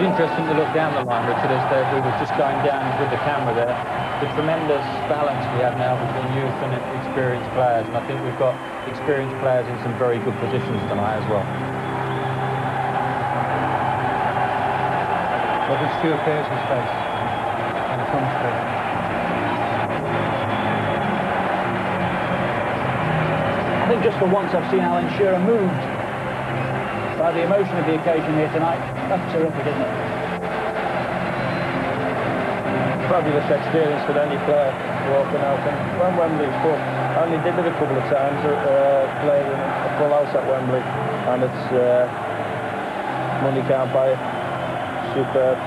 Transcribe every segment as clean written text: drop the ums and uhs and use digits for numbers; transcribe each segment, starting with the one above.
was interesting to look down the line, Richard, as we were just going down with the camera there. The tremendous balance we have now between youth and experienced players, and I think we've got experienced players in some very good positions tonight as well. Look at Stuart Pearson's face when it comes to it. I think just for once I've seen Alan Shearer moved by the emotion of the occasion here tonight. That's terrific, isn't it? Fabulous experience for any player walking out. And when Wembley's full, I only did it a couple of times, playing in a full house at Wembley, and it's money can't buy it. Superb.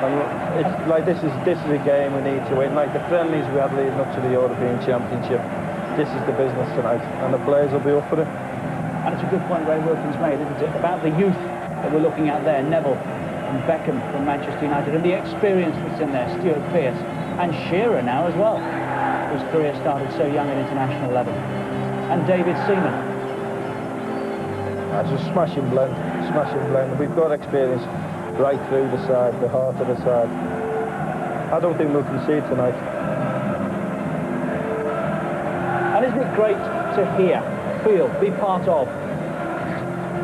And it's like this is a game we need to win. Like the friendlies we had leading up to the European Championship, this is the business tonight, and the players will be up for it. And it's a good point Ray Wilkins made, isn't it, about the youth that we're looking at there, Neville and Beckham from Manchester United, and the experience that's in there, Stuart Pearce, and Shearer now as well, whose career started so young at international level, and David Seaman. That's a smashing blend, smashing blend. We've got experience right through the side, the heart of the side. I don't think we'll concede tonight. And isn't it great to hear, feel, be part of?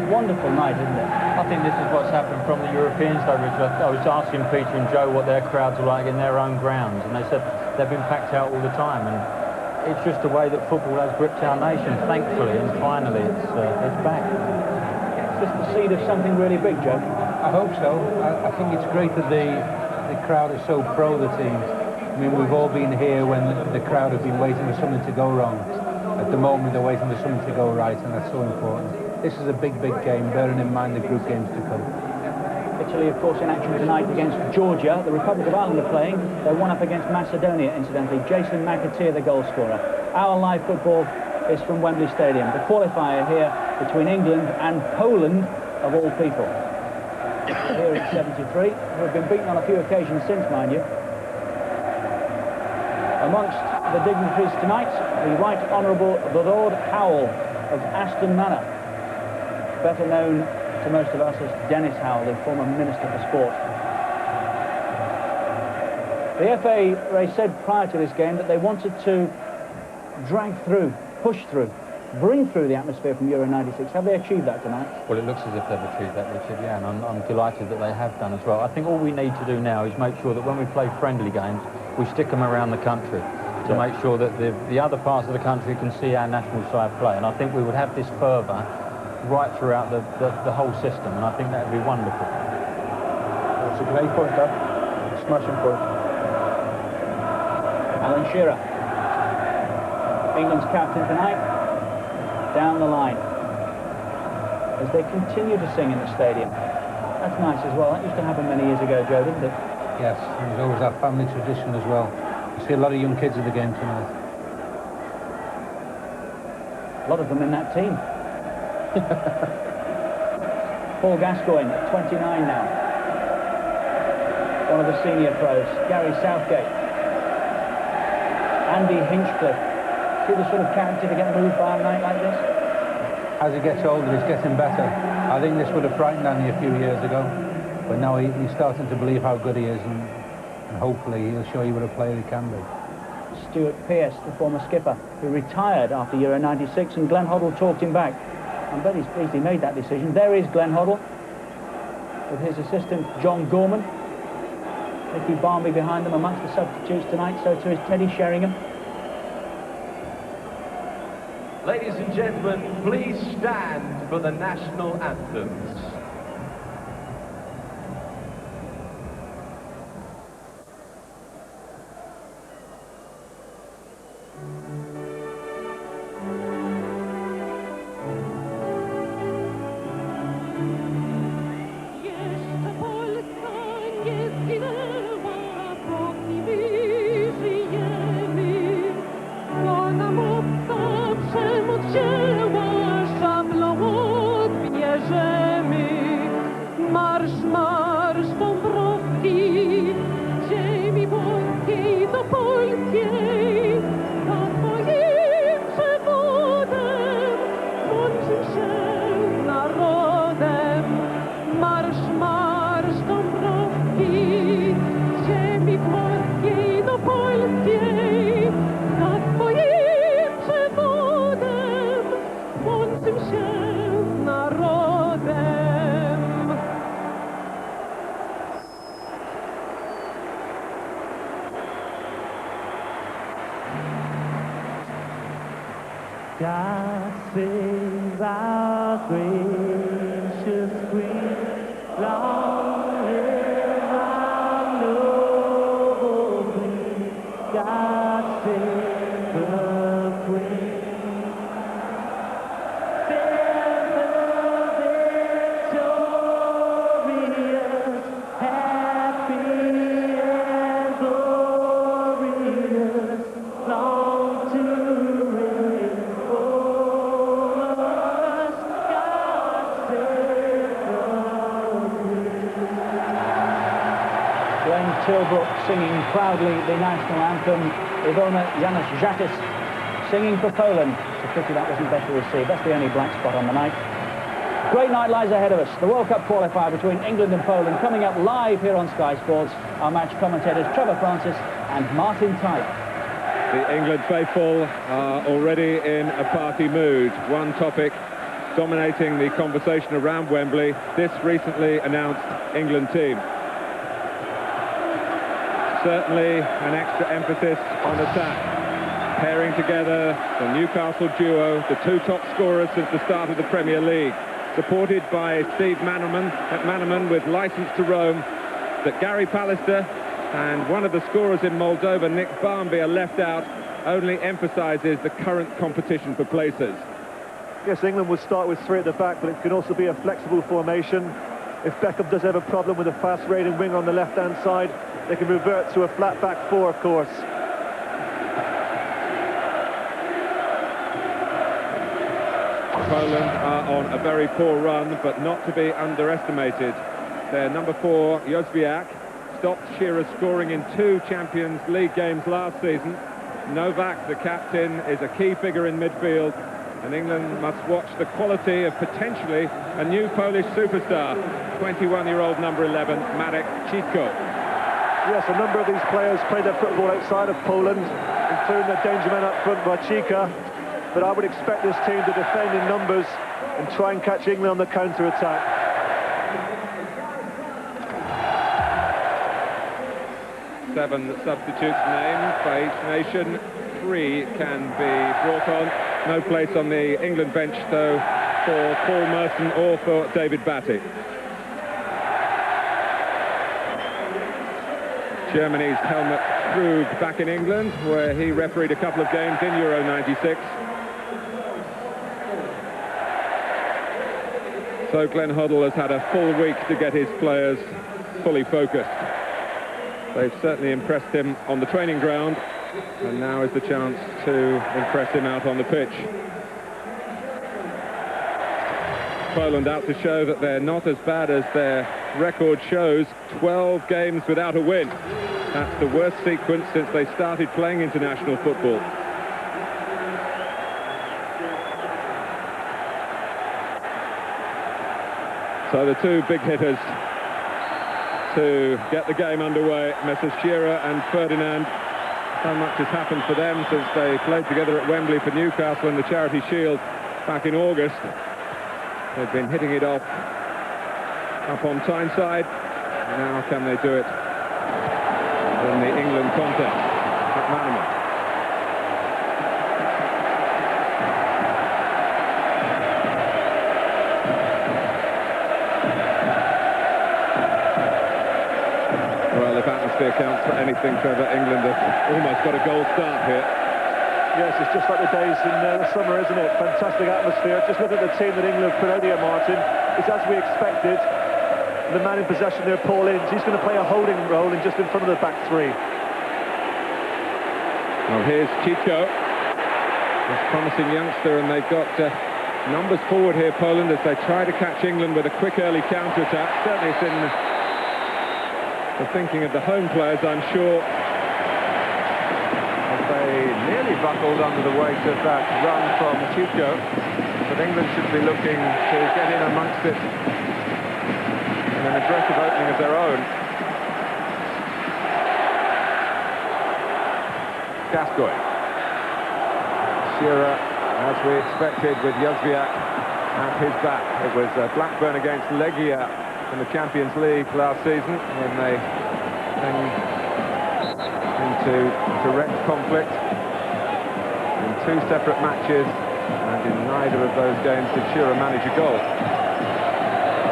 Wonderful night, isn't it? I think this is what's happened from the Europeans, though, Richard. I was asking Peter and Joe what their crowds are like in their own grounds, and they said they've been packed out all the time, and it's just the way that football has gripped our nation, thankfully, and finally it's back. It's just the seed of something really big, Joe. I hope so. I think it's great that the crowd is so pro the team. I mean, we've all been here when the crowd have been waiting for something to go wrong. At the moment, they're waiting for something to go right, and that's so important. This is a big, big game, bearing in mind the group games to come. Italy, of course, in action tonight against Georgia. The Republic of Ireland are playing. They're one up against Macedonia, incidentally. Jason McAteer, the goal scorer. Our live football is from Wembley Stadium. The qualifier here between England and Poland, of all people. Here in 73, who have been beaten on a few occasions since, mind you. Amongst the dignitaries tonight, the Right Honourable the Lord Howell of Aston Manor, better known to most of us as Dennis Howell, the former Minister for Sport. The FA, Ray, said prior to this game that they wanted to drag through, push through, bring through the atmosphere from Euro 96. Have they achieved that tonight? Well, it looks as if they've achieved that, Richard, yeah, and I'm delighted that they have done as well. I think all we need to do now is make sure that when we play friendly games, we stick them around the country to make sure that the other parts of the country can see our national side play. And I think we would have this fervour right throughout the whole system, and I think that would be wonderful. That's a great point, that. Smashing point. Alan Shearer, England's captain tonight, down the line as they continue to sing in the stadium. That's nice as well. That used to happen many years ago, Joe, didn't it? Yes, there's always that family tradition as well. You see a lot of young kids at the game tonight. A lot of them in that team. Paul Gascoigne at 29 now. One of the senior pros. Gary Southgate. Andy Hinchcliffe. See the sort of character to get moved by a night like this? As he gets older, he's getting better. I think this would have frightened Andy a few years ago, but now he's starting to believe how good he is, and hopefully he'll show you what a player he can be. Stuart Pearce, the former skipper, who retired after Euro 96, and Glenn Hoddle talked him back. I'm very pleased he made that decision. There is Glenn Hoddle with his assistant John Gorman. Nicky Barmby behind them amongst the substitutes tonight, so too is Teddy Sheringham. Ladies and gentlemen, please stand for the national anthems. Bierzemy God save our gracious Queen, long live our noble Queen. God save the Queen. Ever victorious, happy and glorious, long to reign over us. God save the Queen. Glenn Tilbrook singing proudly the national anthem. Ivona Janusz-Jatis singing for Poland. It's a pity that wasn't better received. That's the only black spot on the night. Great night lies ahead of us. The World Cup qualifier between England and Poland coming up live here on Sky Sports. Our match commentators Trevor Francis and Martin Tyler. The England faithful are already in a party mood. One topic dominating the conversation around Wembley, this recently announced England team. Certainly an extra emphasis on attack. Pairing together the Newcastle duo, the two top scorers since the start of the Premier League, supported by Steve McManaman with licence to roam, that Gary Pallister and one of the scorers in Moldova, Nick Barmby, are left out, only emphasises the current competition for places. Yes, England will start with three at the back, but it can also be a flexible formation. If Beckham does have a problem with a fast-raiding winger on the left-hand side, they can revert to a flat back four, of course. Poland are on a very poor run, but not to be underestimated. Their number 4, Jóźwiak, stopped Shearer's scoring in 2 Champions League games last season. Novak, the captain, is a key figure in midfield, and England must watch the quality of potentially a new Polish superstar, 21-year-old number 11, Marek Citko. Yes, a number of these players play their football outside of Poland, including the danger man up front, Wachika. But I would expect this team to defend in numbers and try and catch England on the counter-attack. Seven substitutes named by each nation. 3 can be brought on. No place on the England bench, though, for Paul Merson or for David Batty. Germany's Helmut Krug back in England, where he refereed a couple of games in Euro '96. So Glenn Hoddle has had a full week to get his players fully focused. They've certainly impressed him on the training ground, and now is the chance to impress him out on the pitch. Poland out to show that they're not as bad as their record shows. 12 games without a win. That's the worst sequence since they started playing international football. So the two big hitters to get the game underway, Messrs Shearer and Ferdinand. So much has happened for them since they played together at Wembley for Newcastle in the Charity Shield back in August. They've been hitting it off up on Tyneside. Now can they do it in the England context? McManaman. Well, if atmosphere counts for anything, Trevor, England have almost got a goal start here. Yes, it's just like the days in the summer, isn't it? Fantastic atmosphere. Just look at the team that England put out here, Martin. It's as we expected. The man in possession there, Paul Ince, he's going to play a holding role in just in front of the back three. Well, here's Citko, this promising youngster, and they've got numbers forward here, Poland, as they try to catch England with a quick early counter-attack. Certainly it's in the thinking of the home players, I'm sure. They nearly buckled under the weight of that run from Citko, but England should be looking to get in amongst it in an aggressive opening of their own. Gascoigne. Shearer, as we expected, with Jóźwiak at his back. It was Blackburn against Legia in the Champions League last season when they came into direct conflict in 2 separate matches And in neither of those games did Shearer manage a goal.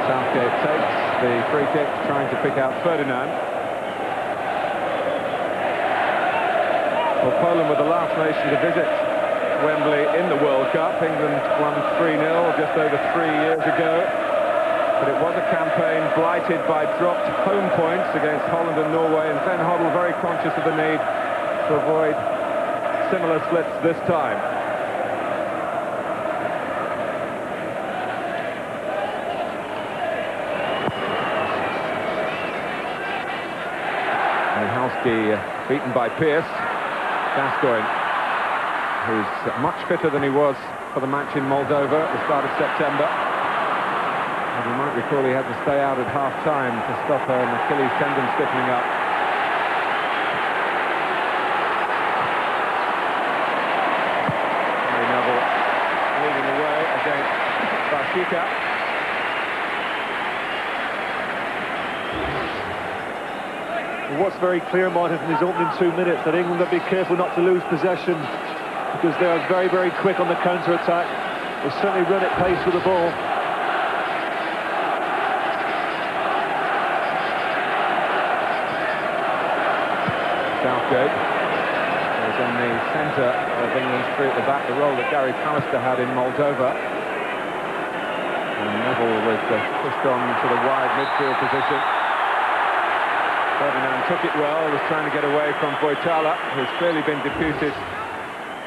Southgate takes the free kick, trying to pick out Ferdinand. Well, Poland were the last nation to visit Wembley in the World Cup. England won 3-0 just over 3 years ago. But it was a campaign blighted by dropped home points against Holland and Norway, and Glenn Hoddle very conscious of the need to avoid similar slips this time. Michalski beaten by Pearce. Gascoigne, who's much fitter than he was for the match in Moldova at the start of September. And you might recall he had to stay out at half-time to stop an Achilles tendon stiffening up. Gary Neville leading the way against Bashika. What's very clear, Martin, from these opening 2 minutes, that England will be careful not to lose possession, because they are very, very quick on the counter-attack. They certainly run at pace with the ball. Southgate is in the centre of England's three at the back, the role that Gary Pallister had in Moldova. And Neville was pushed on to the wide midfield position. Ferdinand took it well, was trying to get away from Voitala, who's clearly been deputed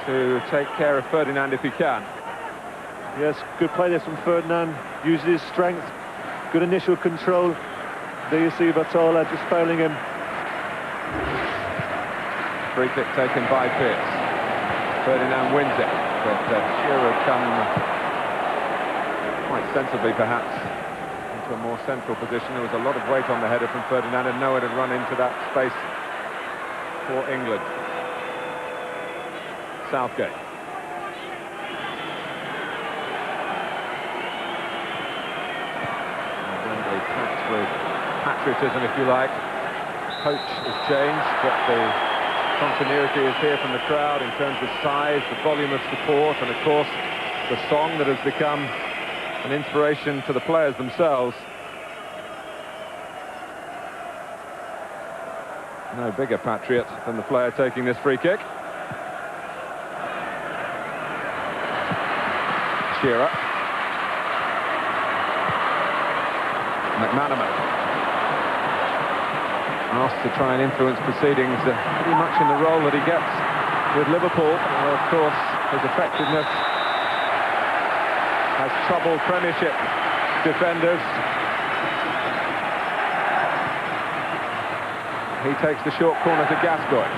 to take care of Ferdinand if he can. Yes, good play this from Ferdinand, uses his strength, good initial control. There you see Voitala just failing him. Free kick taken by Pearce. Ferdinand wins it, but Shearer come quite sensibly perhaps into a more central position. There was a lot of weight on the header from Ferdinand and nowhere to run into that space for England. Southgate. Wembley packed with patriotism, if you like. Coach has changed, but the continuity is here from the crowd in terms of size, the volume of support, and of course the song that has become an inspiration to the players themselves. No bigger patriot than the player taking this free kick. Shearer. McManaman. Asked to try and influence proceedings pretty much in the role that he gets with Liverpool. Well, of course, his effectiveness has troubled Premiership defenders. He takes the short corner to Gascoigne.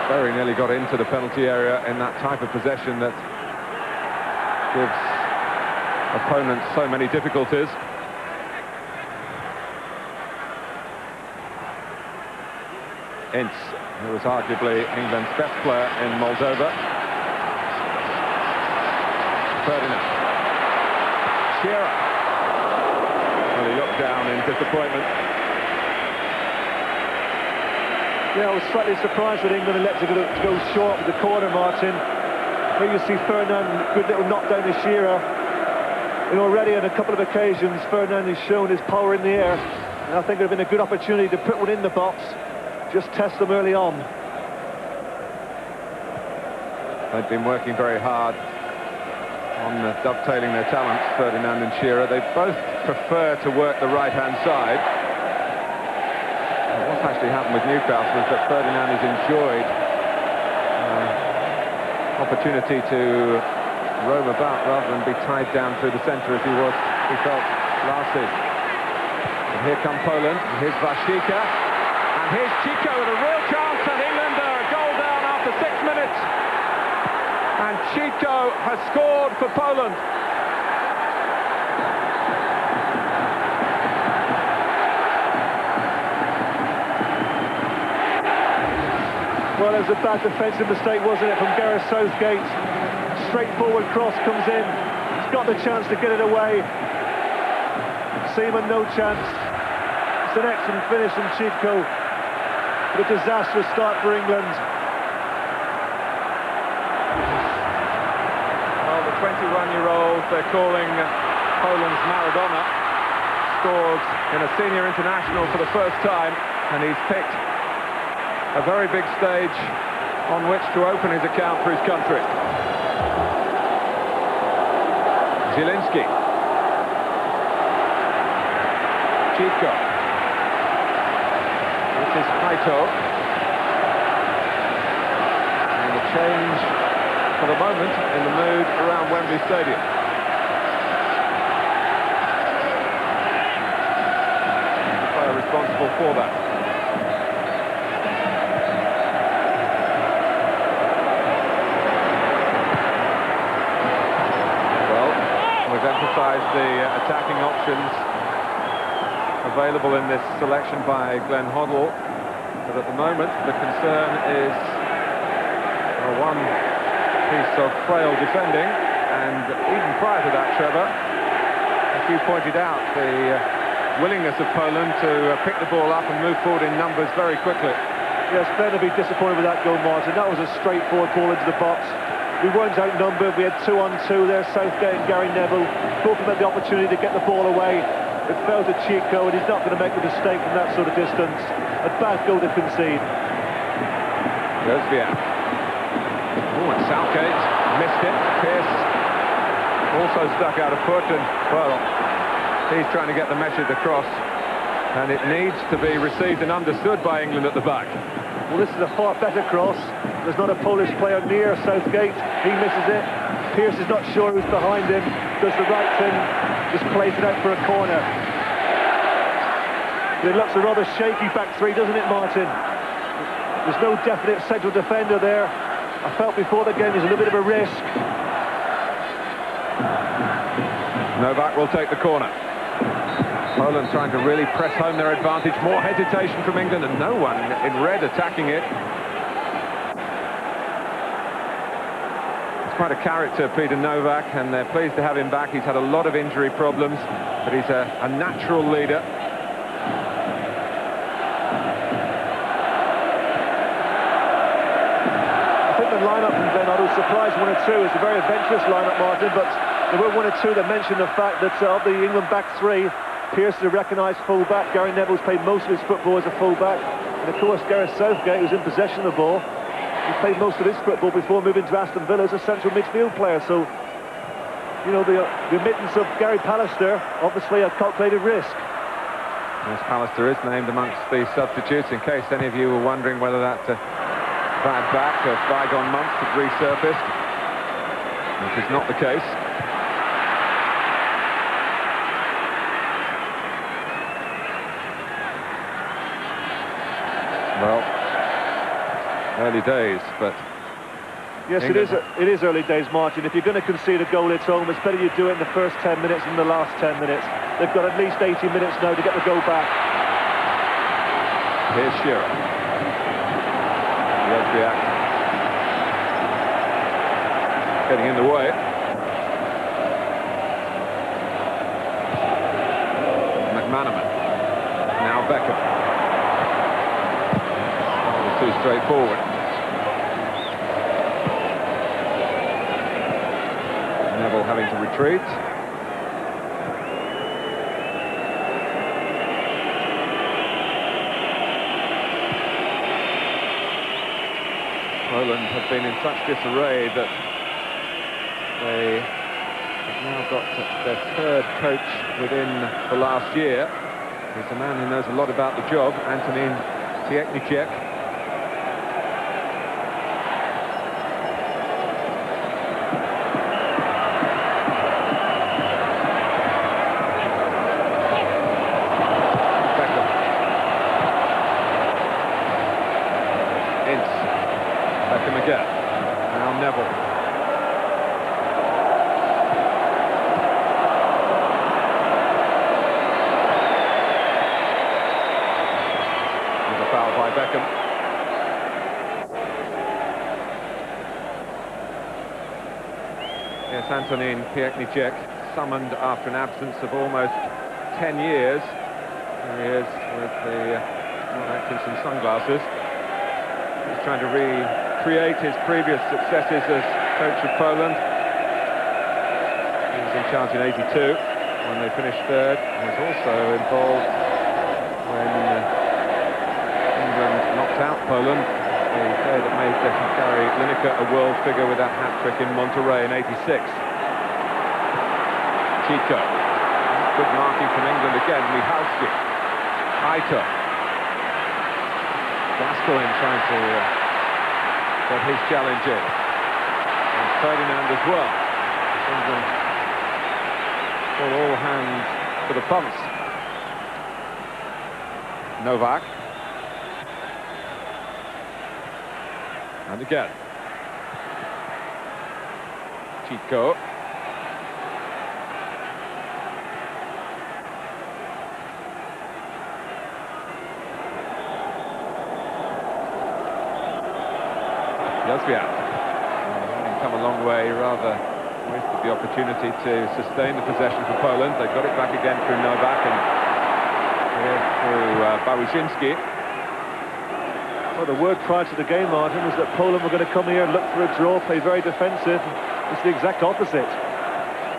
Very nearly got into the penalty area in that type of possession that gives opponents so many difficulties. Ince, who was arguably England's best player in Moldova. Ferdinand. Shearer. Well, he looked down in disappointment. Yeah, I was slightly surprised that England elected to go short with the corner, Martin. Here you see Ferdinand, good little knockdown to Shearer. And already on a couple of occasions, Ferdinand has shown his power in the air. And I think it would have been a good opportunity to put one in the box. Just test them early on. They've been working very hard on dovetailing their talents, Ferdinand and Shearer. They both prefer to work the right-hand side. What's actually happened with Newcastle is that Ferdinand has enjoyed opportunity to roam about rather than be tied down through the centre as he felt last season. And here come Poland, and here's Bashika, and here's Chico with a real chance, and England are a goal down after 6 minutes. And Chico has scored for Poland. Well, it was a bad defensive mistake, wasn't it, from Gareth Southgate. Straightforward cross comes in. He's got the chance to get it away. Seaman, no chance. It's an excellent finish from Chico. But a disastrous start for England. 21-year-old, they're calling Poland's Maradona, scores in a senior international for the first time, and he's picked a very big stage on which to open his account for his country. Zielinski. Chico. This is Haito. And a change for the moment in the mood around Wembley Stadium. The player responsible for that. Well, we've emphasised the attacking options available in this selection by Glenn Hoddle, but at the moment the concern is one piece of frail defending, and even prior to that, Trevor, as you pointed out, the willingness of Poland to pick the ball up and move forward in numbers very quickly. Yes, Ben will be disappointed with that goal, Martin. That was a straightforward ball into the box. We weren't outnumbered, we had 2-on-2 there, Southgate and Gary Neville. Both of them had the opportunity to get the ball away. It fell to Chico, and he's not going to make a mistake from that sort of distance. A bad goal to concede. There's Viat. Oh, and Southgate missed it. Pearce also stuck out a foot, and, well, he's trying to get the message across, and it needs to be received and understood by England at the back. Well, this is a far better cross. There's not a Polish player near Southgate. He misses it. Pearce is not sure who's behind him. Does the right thing. Just plays it out for a corner. It looks a rather shaky back three, doesn't it, Martin? There's no definite central defender there. I felt before the game there's a little bit of a risk. Novak will take the corner. Poland trying to really press home their advantage. More hesitation from England, and no one in red attacking it. Quite a character, Peter Novak, and they're pleased to have him back. He's had a lot of injury problems, but he's a natural leader. I think the lineup from Glenn Hoddle surprised 1 or 2. It's a very adventurous lineup, Martin, but there were 1 or 2 that mentioned the fact that of the England back three, Pearce is a recognised full-back. Gary Neville's played most of his football as a full-back, and of course Gareth Southgate, who's in possession of the ball, he played most of his football before moving to Aston Villa as a central midfield player. So, you know, the omittance of Gary Pallister, obviously a calculated risk. Yes, Pallister is named amongst the substitutes, in case any of you were wondering whether that bad back of bygone months had resurfaced, which is not the case. Well, early days, but yes, England... it is early days, Martin. If you're going to concede a goal at home, it's better you do it in the first 10 minutes than the last 10 minutes. They've got at least 80 minutes now to get the goal back. Here's Shearer. Lesbiak getting in the way. McManaman. Now Beckham. Too straightforward. Neville having to retreat. Poland have been in such disarray that they have now got their 3rd coach within the last year. He's a man who knows a lot about the job, Antonin Piechnicek. Again. Now Neville. With a foul by Beckham. Yes, Antonin Piechnicek, summoned after an absence of almost 10 years. There he is with the Atkinson sunglasses. He's trying to recreate his previous successes as coach of Poland. chance in '82 when they finished third. He was also involved when England knocked out Poland, the day that made Gary Lineker a world figure with that hat-trick in Monterrey in '86. Chico. Good marking from England again. Michalski. Aito. Gascoigne trying to get his challenge in. And Ferdinand as well. England put all hands to the pumps. Novak. And again. Chico. Yazbiak. Having come a long way, rather wasted the opportunity to sustain the possession for Poland. They got it back again through Novak and here through Bałyszyński. Well, the word prior to the game, Martin, was that Poland were going to come here and look for a draw, play very defensive. It's the exact opposite.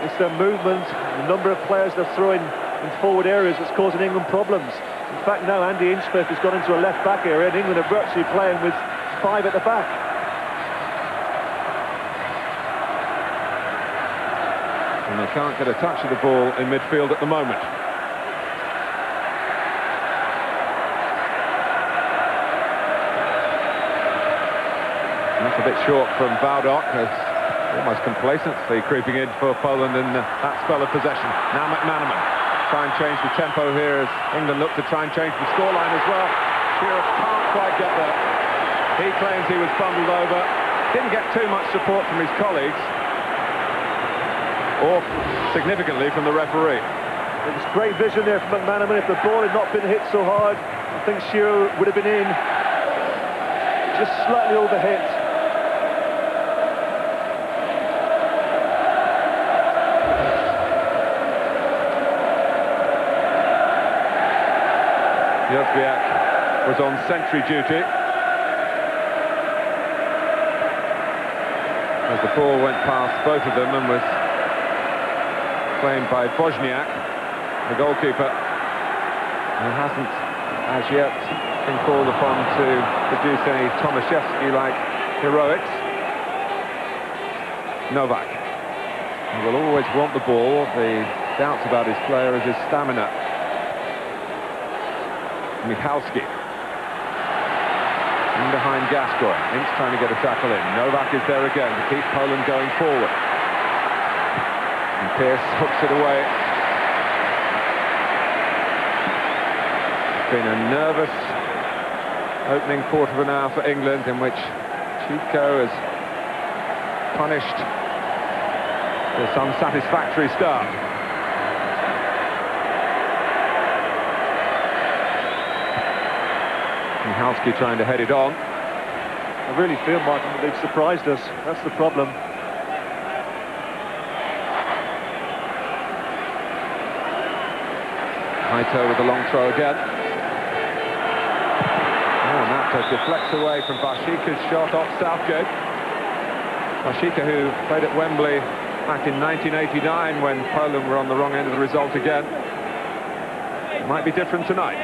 It's their movement, the number of players they're throwing in forward areas that's causing England problems. In fact, now Andy Inchcliffe has gone into a left-back area and England are virtually playing with 5 at the back. And they can't get a touch of the ball in midfield at the moment. And that's a bit short from Baudok, as almost complacency creeping in for Poland in that spell of possession. Now McManaman try and change the tempo here as England look to try and change the scoreline as well. Shearer can't quite get there. He claims he was bundled over. Didn't get too much support from his colleagues, or significantly from the referee. It was great vision there from McManaman. If the ball had not been hit so hard, I think Shearer would have been in. Just slightly overhit. Yazbiak was on sentry duty as the ball went past both of them and was claimed by Wozniak, the goalkeeper, who hasn't as yet been called upon to produce any Tomaszewski-like heroics. Novak, he will always want the ball. The doubts about his player is his stamina. Michalski. In behind Gascoigne. Inks trying to get a tackle in. Novak is there again to keep Poland going forward. And Pearce hooks it away. It's been a nervous opening quarter of an hour for England, in which Chico has punished this unsatisfactory start. Michalski trying to head it on. I really feel, Martin, that they've surprised us. That's the problem. Aito with a long throw again. Oh, and that deflects away from Bashika's shot off Southgate. Bashika, who played at Wembley back in 1989 when Poland were on the wrong end of the result again. It might be different tonight.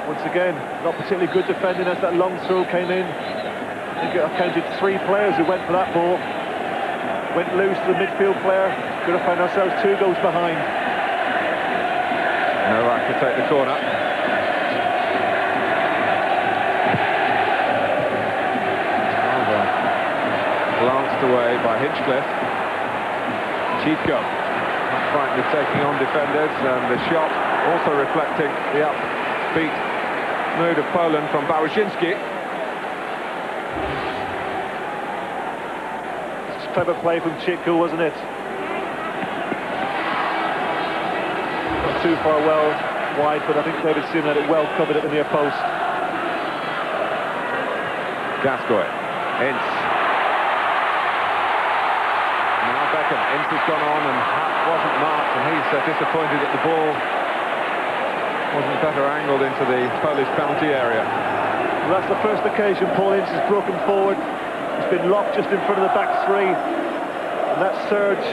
Once again, not particularly good defending as that long throw came in. I think I counted 3 players who went for that ball. Went loose to the midfield player. Could have found ourselves 2 goals behind. Novak to take the corner. Glanced away by Hinchcliffe. Chico, not frightened of taking on defenders, and the shot also reflecting the upbeat mood of Poland from Bałyszyński. It's a clever play from Chico, wasn't it? Not too far well wide, but I think David Seaman had it well covered at the near post. Gascoigne, Ince. Now Beckham. Ince has gone on and wasn't marked, and he's disappointed that the ball wasn't better angled into the Polish penalty area. Well, that's the first occasion Paul Ince has broken forward. He's been locked just in front of the back 3. And that surge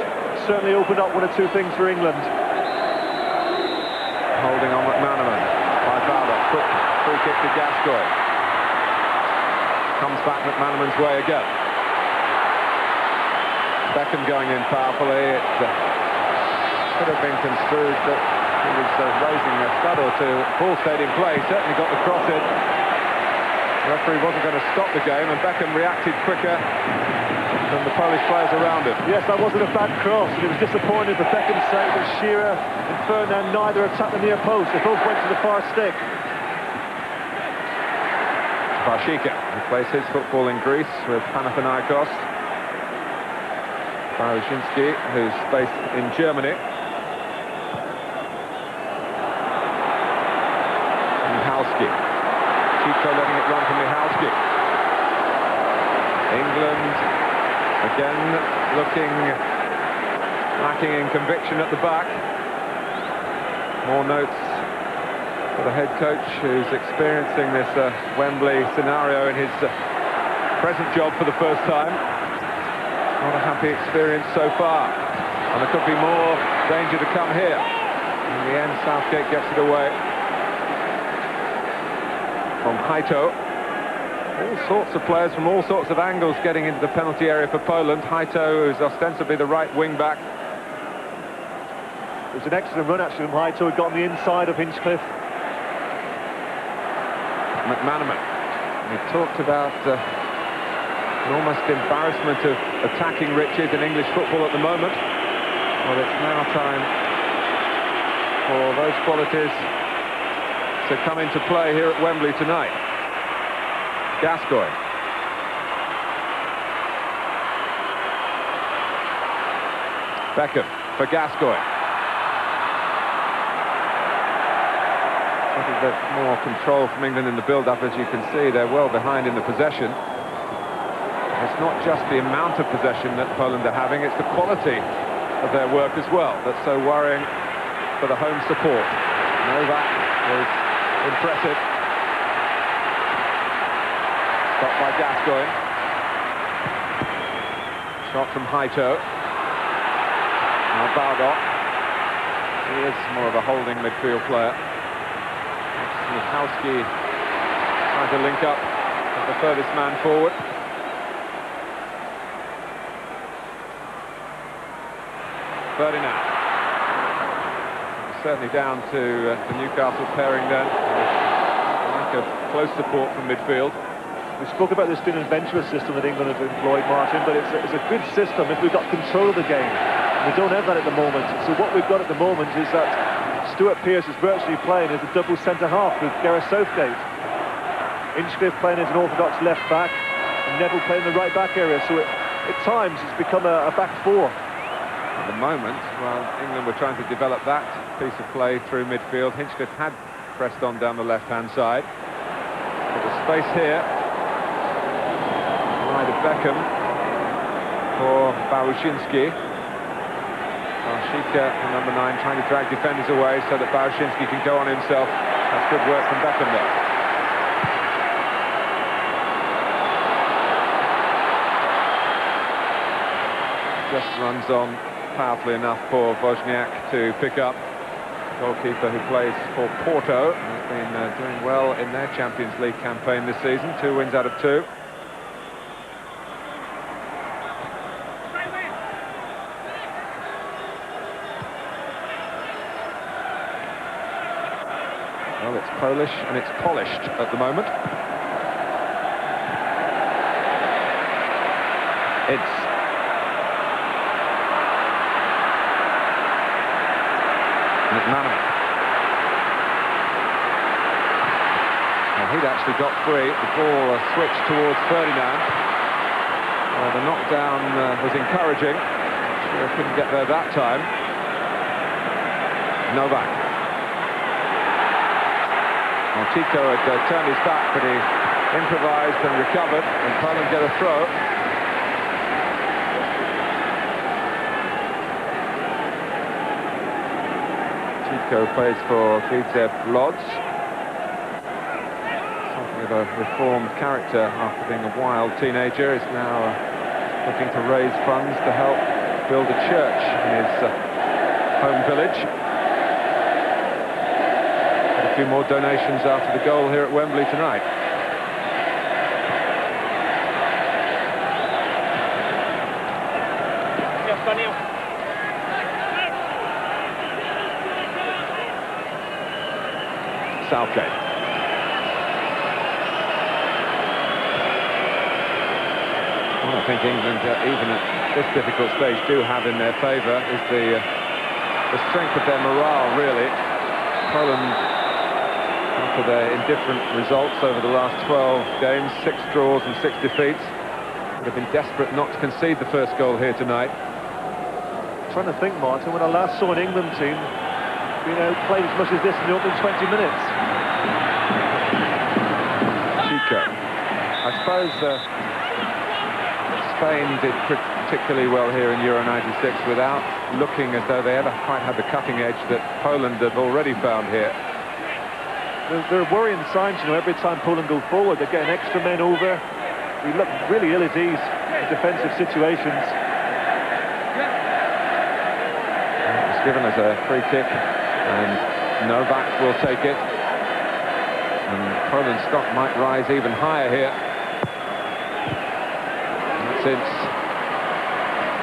certainly opened up one or two things for England. Holding on McManaman by Bauer. Quick free kick to Gascoigne. Comes back McManaman's way again. Beckham going in powerfully. It could have been construed that he was raising a stud or two. Ball stayed in play, certainly got the cross in. The referee wasn't going to stop the game, and Beckham reacted quicker than the Polish players around him. Yes, that wasn't a bad cross, and it was disappointing for Beckham's sake that Shearer and Ferdinand neither attacked the near post. They both went to the far stick. Barshika, who plays his football in Greece with Panathinaikos. Barushinsky, who's based in Germany. Michalski. Chico letting it run from Michalski. England again lacking in conviction at the back. More notes for the head coach, who's experiencing this Wembley scenario in his present job for the first time. Not a happy experience so far, and there could be more danger to come here. In the end, Southgate gets it away from Haito. All sorts of players from all sorts of angles getting into the penalty area for Poland. Haito, who's ostensibly the right wing-back. It was an excellent run actually from Haito, who got on the inside of Hinchcliffe. McManaman. We talked about an almost embarrassment of attacking riches in English football at the moment. Well, it's now time for those qualities to come into play here at Wembley tonight. Gascoigne. Beckham for Gascoigne. A little bit more control from England in the build-up. As you can see, they're well behind in the possession. It's not just the amount of possession that Poland are having, it's the quality of their work as well that's so worrying for the home support. Novak was impressive. Stopped by Gascoigne. Shot from Haito. Now Bardot. He is more of a holding midfield player. Michalski trying to link up as the furthest man forward. Ferdinand. Certainly down to the Newcastle pairing then. Lack of close support from midfield. We spoke about this being an adventurous system that England have employed, Martin, but it's a good system if we've got control of the game. We don't have that at the moment. So what we've got at the moment is that Stuart Pearce is virtually playing as a double centre-half with Gareth Southgate. Hinchcliffe playing as an orthodox left-back, and Neville playing the right-back area. So at times it's become a back four. At the moment, well, England were trying to develop that piece of play through midfield. Hinchcliffe had pressed on down the left-hand side. But the space here. Wide of Beckham for Barushinsky. Barshika, number 9, trying to drag defenders away so that Barushinsky can go on himself. That's good work from Beckham there. Just runs on powerfully enough for Wozniak to pick up. Goalkeeper who plays for Porto, has been doing well in their Champions League campaign this season. 2 wins out of 2. Well, it's Polish and it's polished at the moment. It's McManaman. Well, he'd actually got free. The ball switched towards Ferdinand. Well, the knockdown was encouraging. Sure couldn't get there that time. Novak. Well, Chico had turned his back, but he improvised and recovered, and Poland get a throw. Chico plays for Widzew Lodz. Something of a reformed character after being a wild teenager, is now looking to raise funds to help build a church in his home village. A few more donations after the goal here at Wembley tonight. Southgate. Well, I think England, even at this difficult stage, do have in their favour is the strength of their morale, really. Poland, after their indifferent results over the last 12 games, 6 draws and 6 defeats, would have been desperate not to concede the first goal here tonight. Trying to think, Martin, when I last saw an England team, played as much as this in the opening 20 minutes. Chico. I suppose Spain did particularly well here in Euro 96 without looking as though they ever quite had the cutting edge that Poland have already found here. There are worrying signs, every time Poland go forward, they're getting extra men over. We look really ill at ease in defensive situations. It was given as a free kick, and Novak will take it. And Poland's stock might rise even higher here. Since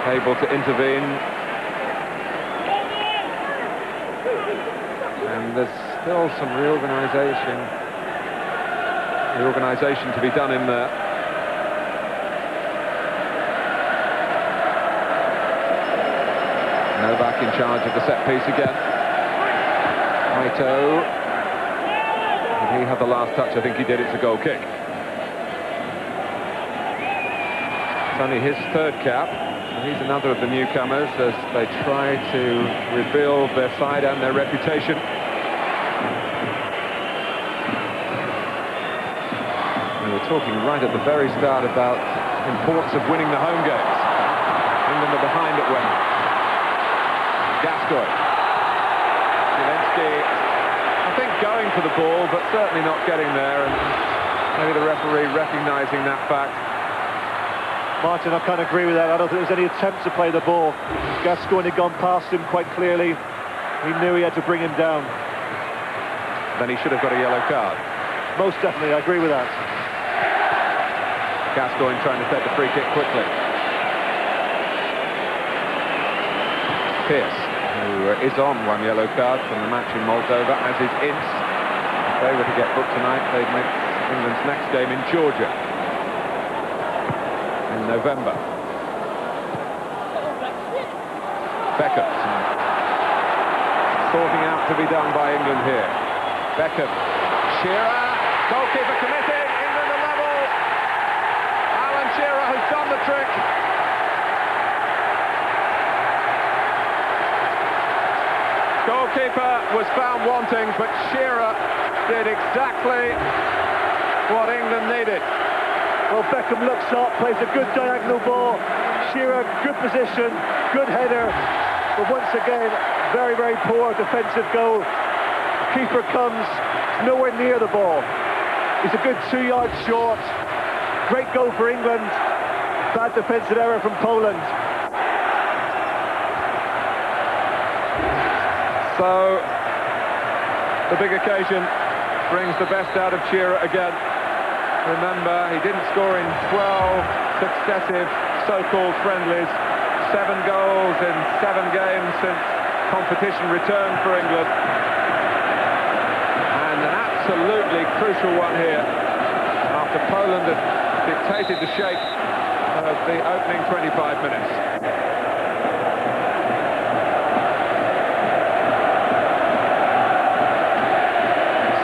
able to intervene. And there's still some reorganisation to be done in there. Novak in charge of the set piece again. Ito. He had the last touch, I think he did. It's a goal kick. It's only his third cap. He's another of the newcomers as they try to rebuild their side and their reputation. We were talking right at the very start about the importance of winning the home games. England are behind at Wembley. Gascoigne. Zielinski, I think going for the ball, but certainly not getting there, and maybe the referee recognising that fact. Martin, I can't agree with that. I don't think there was any attempt to play the ball. Gascoigne had gone past him quite clearly. He knew he had to bring him down. Then he should have got a yellow card. Most definitely, I agree with that. Gascoigne trying to take the free kick quickly. Pearce, who is on one yellow card from the match in Moldova, as is Ince. If they were to get booked tonight, they'd make England's next game in Georgia in November. Beckham. Sorting out to be done by England here. Beckham. Shearer. Goalkeeper committing. England are level. Alan Shearer has done the trick. Goalkeeper was found wanting, but Shearer did exactly what England needed. Well, Beckham looks up, plays a good diagonal ball. Shearer, good position, good header. But once again, very, very poor defensive goal. The keeper comes nowhere near the ball. He's a good 2 yards short. Great goal for England. Bad defensive error from Poland. So, the big occasion brings the best out of Shearer again. Remember, he didn't score in 12 successive so-called friendlies. 7 goals in 7 games since competition returned for England. And an absolutely crucial one here after Poland had dictated the shape of the opening 25 minutes.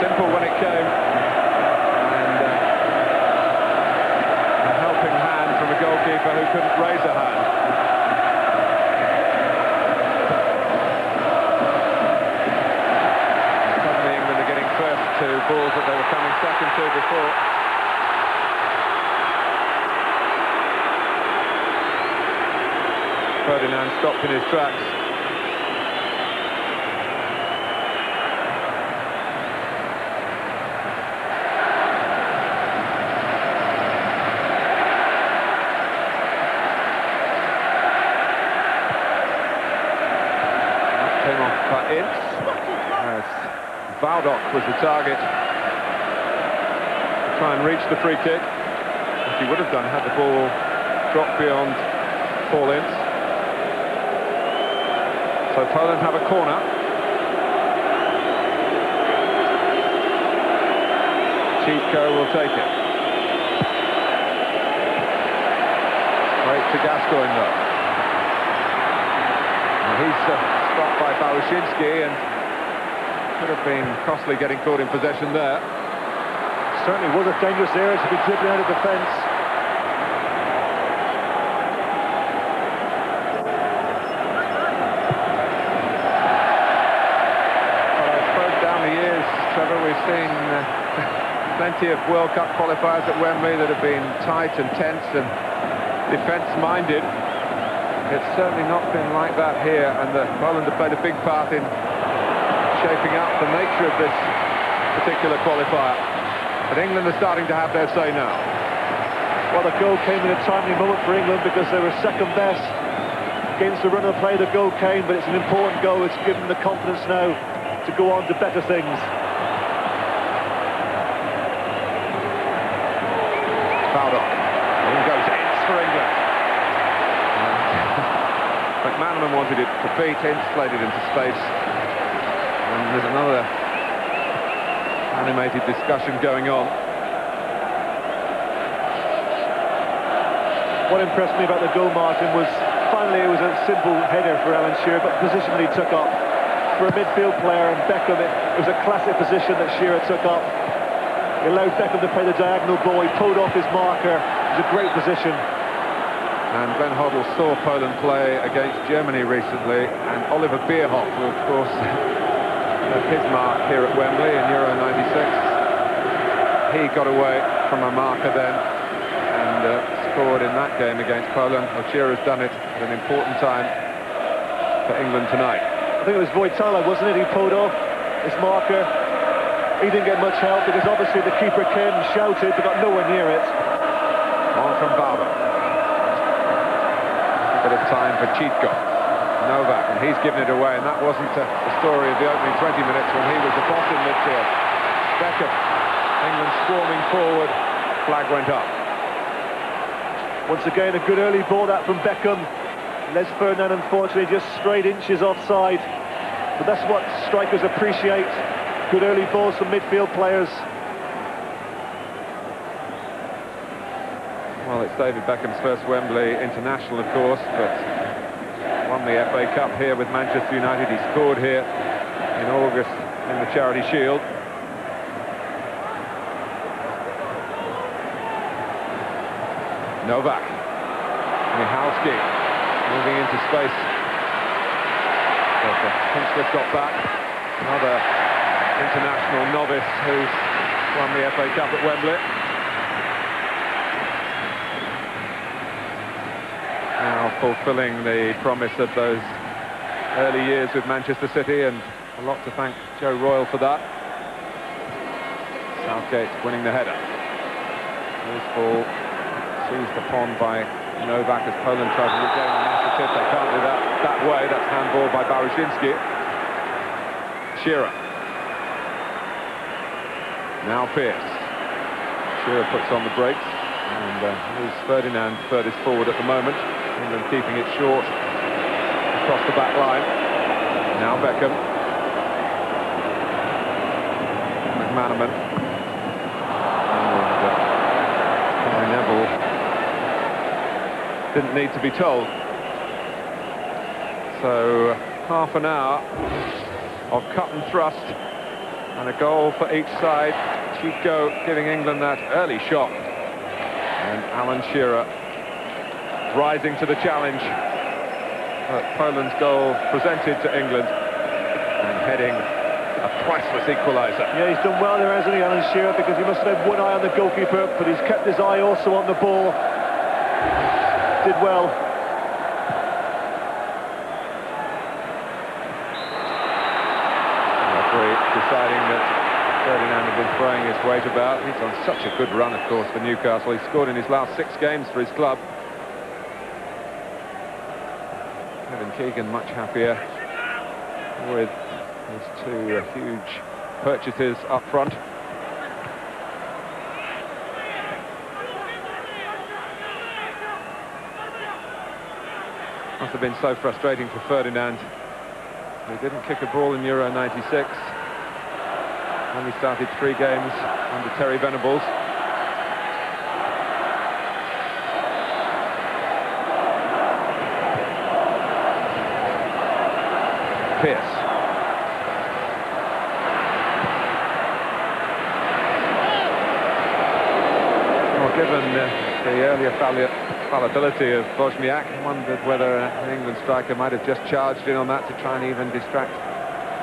Simple when it came, and a helping hand from a goalkeeper who couldn't raise a hand. And suddenly England are getting first to balls that they were coming second to before. Ferdinand stopped in his tracks. Baldock was the target to try and reach the free kick, which he would have done had the ball dropped beyond Paul-Ince. So Poland have a corner. Chico will take it. Straight to Gascoigne though. And he's stopped by Barushinsky, and could have been costly getting caught in possession there. Certainly was a dangerous area to be dribbling out of defence. Well, I suppose down the years, Trevor, we've seen plenty of World Cup qualifiers at Wembley that have been tight and tense and defence-minded. It's certainly not been like that here, and Poland have played a big part in shaping up the nature of this particular qualifier. But England are starting to have their say now. Well, the goal came in a timely moment for England because they were second best against the run of play. The goal came, but it's an important goal. It's given them the confidence now to go on to better things. Baldock. In goes Ince for England. McManaman wanted it to beat, Ince played it into space. And there's another animated discussion going on. What impressed me about the goal, Martin, was finally it was a simple header for Alan Shearer, but the position that he took up for a midfield player, and Beckham, it was a classic position that Shearer took up. He allowed Beckham to play the diagonal ball, he pulled off his marker. It was a great position. And Glenn Hoddle saw Poland play against Germany recently, and Oliver Bierhoff, who of course left his mark here at Wembley in Euro '96. He got away from a marker then and scored in that game against Poland. Well, Shearer's done it at an important time for England tonight. I think it was Wojtala, wasn't it? He pulled off his marker. He didn't get much help because obviously the keeper came and shouted but got nowhere near it. On from Baldock. A bit of time for Chitko. Novak, and he's given it away, and that wasn't the story of the opening 20 minutes when he was the boss in midfield. Beckham, England swarming forward, flag went up. Once again, a good early ball that from Beckham. Les Ferdinand, unfortunately, just straight inches offside. But that's what strikers appreciate. Good early balls from midfield players. Well, it's David Beckham's first Wembley international, of course, but won the FA Cup here with Manchester United. He scored here in August in the Charity Shield. Novak. Michalski moving into space. But Hinchcliffe got back. Another international novice who's won the FA Cup at Wembley. Now fulfilling the promise of those early years with Manchester City, and a lot to thank Joe Royle for that. Southgate winning the header. This ball seized upon by Novak as Poland tries to regain the initiative. They can't do that way. That's handball by Barushinsky. Shearer. Now Pearce. Shearer puts on the brakes, and moves Ferdinand furthest forward at the moment. England keeping it short across the back line. Now Beckham. McManaman. And Neville didn't need to be told. So half an hour of cut and thrust, and a goal for each side. Chico giving England that early shot, and Alan Shearer rising to the challenge. Poland's goal presented to England, and heading a priceless equaliser. Yeah, he's done well there, hasn't he, Alan Shearer, because he must have had one eye on the goalkeeper, but he's kept his eye also on the ball. Did well. Referee deciding that Ferdinand had been throwing his weight about. He's on such a good run, of course, for Newcastle. He scored in his last 6 games for his club. Kevin Keegan much happier with his 2 huge purchases up front. Must have been so frustrating for Ferdinand. He didn't kick a ball in Euro 96. Only started 3 games under Terry Venables. Pierce. Well, given the earlier fallibility of Wozniak, wondered whether an England striker might have just charged in on that to try and even distract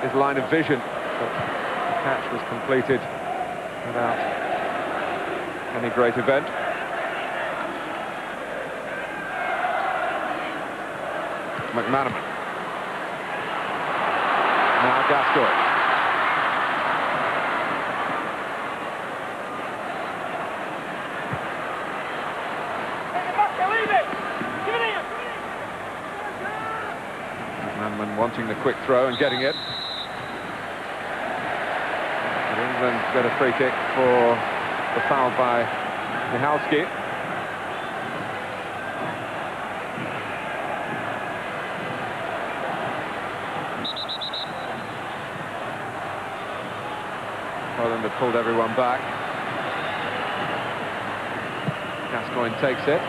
his line of vision. But the catch was completed without any great event. McManaman. Now Gascoigne. McManaman wanting the quick throw and getting it. But England get a free kick for the foul by Michalski. Poland have pulled everyone back. Gascoigne takes it.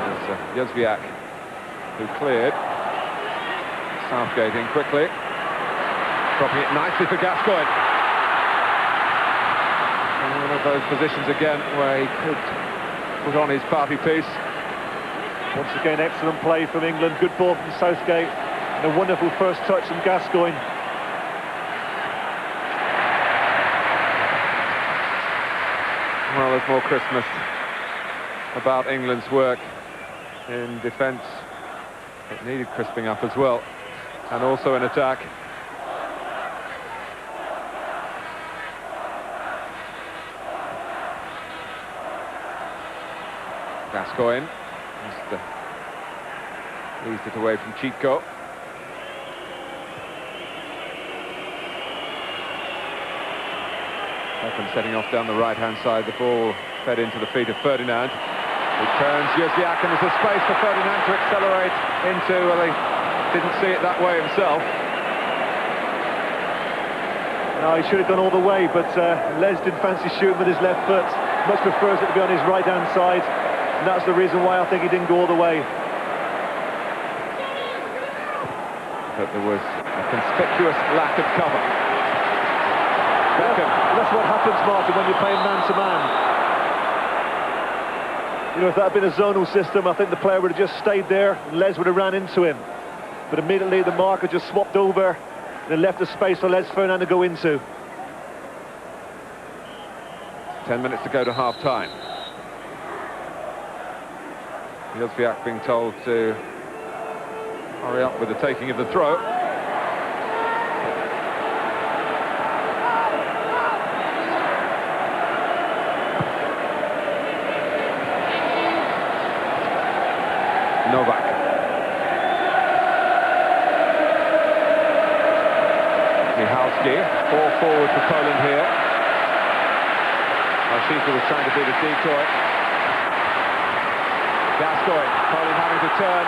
It's Jóźwiak who cleared. Southgate in quickly. Dropping it nicely for Gascoigne. And one of those positions again where he could put on his party piece. Once again, excellent play from England. Good ball from Southgate. And a wonderful first touch from Gascoigne. Well, there's more Christmas about England's work in defence. It needed crisping up as well, and also in attack. Gascoigne just eased it away from Chico. Beckham setting off down the right-hand side. The ball fed into the feet of Ferdinand. He turns Jóźwiak, and there's a space for Ferdinand to accelerate into. Well, he didn't see it that way himself. No, he should have gone all the way, but Les didn't fancy shooting with his left foot. Much prefers it to be on his right-hand side, and that's the reason why I think he didn't go all the way. But there was a conspicuous lack of cover. Beckham. That's what happens, Martin, when you're playing man-to-man. You know, if that had been a zonal system, I think the player would have just stayed there and Les would have ran into him. But immediately the marker just swapped over and left a space for Les Ferdinand to go into. 10 minutes to go to half-time. Jóźwiak being told to hurry up with the taking of the throw. Novak. Michalski, all forward for Poland here. Rashica was trying to be the decoy. Gascoigne, Poland having to turn.